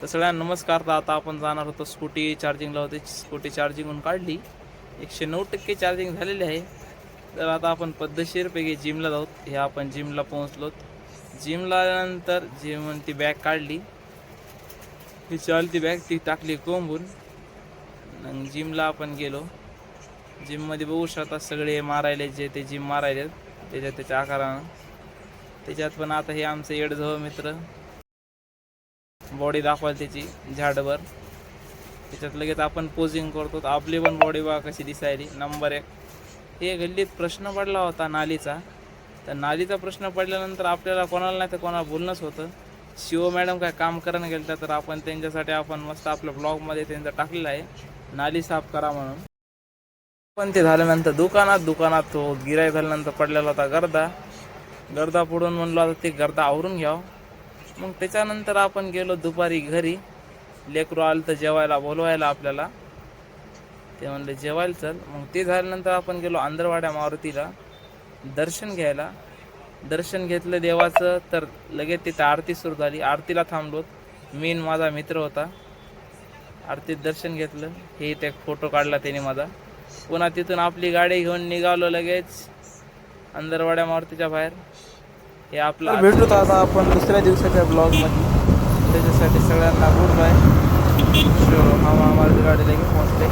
तर सगळ्यांना नमस्कार. तर आता आपण जाणार होतो स्कूटी चार्जिंगला होती. स्कूटी चार्जिंगहून काढली, 109% चार्जिंग झालेली आहे. तर आता आपण पद्धतशीरपैकी जिमला जाऊ. हे आपण जिमला पोहोचलोत. जिमला आल्यानंतर ती बॅग काढली, ही चालती बॅग ती टाकली कोंबून. मग जिमला आपण गेलो. जिममध्ये बघू शकता सगळे मारायले, जे ते जिम मारायले त्याच्या आकारानं. त्याच्यात पण आता हे आमचे येडझव मित्र बॉडी दाखवायला त्याची झाडभर. त्याच्यात लगेच आपण पोजिंग करतो. आपली पण बॉडी बघा कशी दिसायली नंबर 1. हे गल्लीत प्रश्न पडला होता नालीचा. तर नालीचा प्रश्न पडल्यानंतर आपल्याला कोणाला नाही तर कोणाला बोलणंच होतं. शिव मॅडम काय काम करायला गेलं, तर आपण त्यांच्यासाठी आपण मस्त आपल्या ब्लॉगमध्ये त्यांचं टाकलेलं आहे, नाली साफ करा म्हणून. पण ते झाल्यानंतर दुकानात तो गिराईक झाल्यानंतर पडलेला होता गर्दा पडून म्हणलो आता ते गर्दा आवरून घ्यावं. मग त्याच्यानंतर आपण गेलो दुपारी घरी. लेकरू आलं तर जेवायला बोलवायला आपल्याला, ते म्हणले जेवायला चल. मग ते झाल्यानंतर आपण गेलो अंदरवाड्या मारुतीला दर्शन घ्यायला. दर्शन घेतलं देवाचं, तर लगेच तिथं आरती सुरू झाली. आरतीला थांबलोत. मी आणि माझा मित्र होता. आरतीत दर्शन घेतलं. हे एक फोटो काढला त्याने माझा. पुन्हा तिथून आपली गाडी घेऊन निघालो लगेच अंदरवाड्या मारुतीच्या बाहेर. हे आपलं भेटलो आता आपण दुसऱ्या दिवसाच्या ब्लॉगमध्ये. त्याच्यासाठी सगळ्यांना गुड बाय. हमारी गाडी लेके पोहोचले.